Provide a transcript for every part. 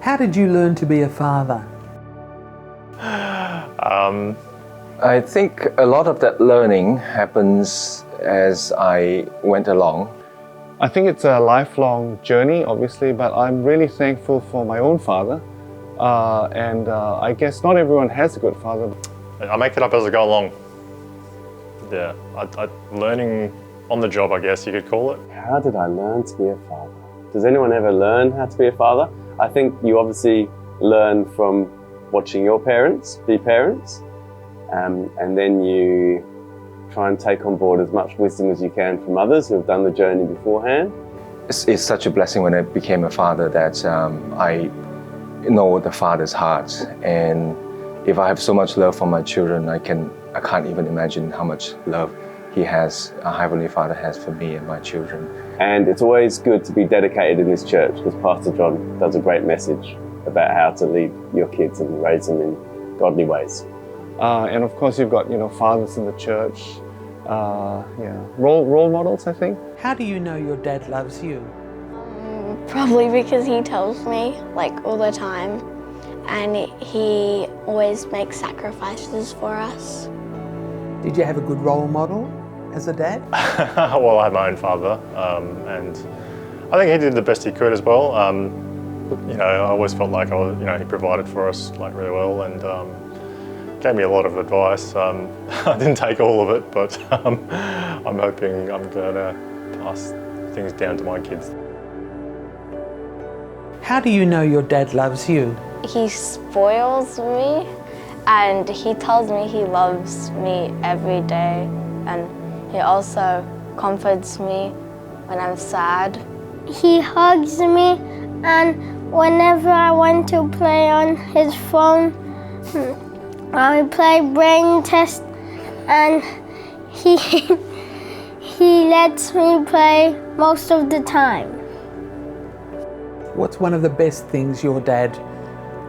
How did you learn to be a father? I think a lot of that learning happens as I went along. I think it's a lifelong journey, obviously, but I'm really thankful for my own father. I guess not everyone has a good father. I make it up as I go along. Yeah, learning on the job, I guess you could call it. How did I learn to be a father? Does anyone ever learn how to be a father? I think you obviously learn from watching your parents be parents, and then you try and take on board as much wisdom as you can from others who have done the journey beforehand. It's such a blessing when I became a father that I know the Father's heart, and if I have so much love for my children, I can't even imagine how much love He has, our Heavenly Father has for me and my children. And it's always good to be dedicated in this church because Pastor John does a great message about how to lead your kids and raise them in godly ways. And of course you've got, fathers in the church, role models, I think. How do you know your dad loves you? Probably because he tells me, all the time. And he always makes sacrifices for us. Did you have a good role model as a dad? Well, I had my own father, and I think he did the best he could as well. I always felt like he provided for us really well, and gave me a lot of advice. I didn't take all of it, but I'm hoping I'm going to pass things down to my kids. How do you know your dad loves you? He spoils me, and he tells me he loves me every day, and he also comforts me when I'm sad. He hugs me, and whenever I want to play on his phone, I play brain test, and he lets me play most of the time. What's one of the best things your dad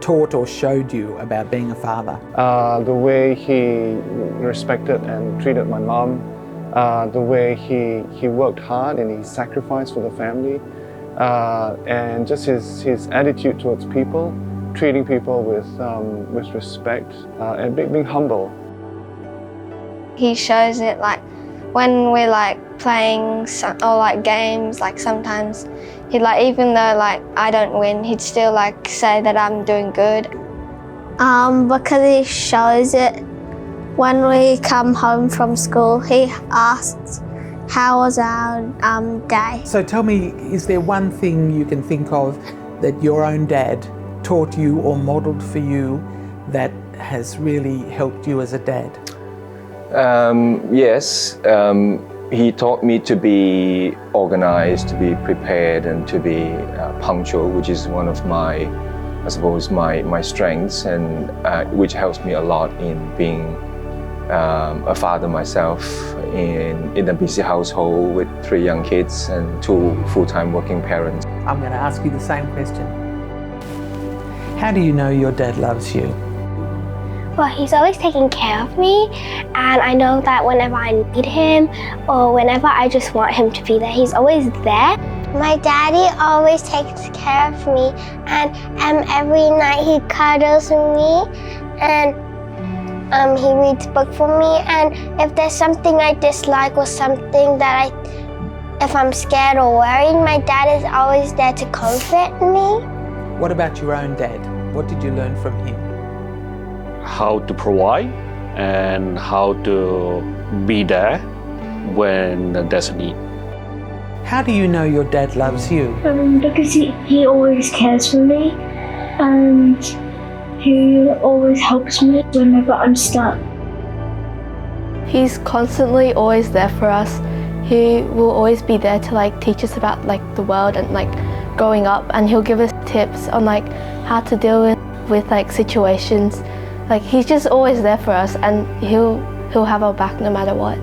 taught or showed you about being a father? The way he respected and treated my mom, the way he worked hard and he sacrificed for the family, and just his attitude towards people, treating people with respect, and being humble. He shows it when we're playing games, sometimes he'd even though I don't win, he'd still say that I'm doing good. Because he shows it when we come home from school, he asks, how was our day? So tell me, is there one thing you can think of that your own dad taught you or modelled for you that has really helped you as a dad? Yes. He taught me to be organized, to be prepared, and to be punctual, which is one of my strengths, and which helps me a lot in being a father myself in a busy household with 3 young kids and 2 full-time working parents. I'm going to ask you the same question. How do you know your dad loves you? Well, he's always taking care of me, and I know that whenever I need him or whenever I just want him to be there, he's always there. My daddy always takes care of me, and every night he cuddles me, and he reads a book for me, and if there's something I dislike or something that if I'm scared or worried, my dad is always there to comfort me. What about your own dad? What did you learn from him? How to provide and how to be there when there's a need. How do you know your dad loves you? Because he always cares for me, and he always helps me whenever I'm stuck. He's constantly always there for us. He will always be there to teach us about the world and growing up, and he'll give us tips on how to deal with situations. He's just always there for us, and he'll have our back no matter what.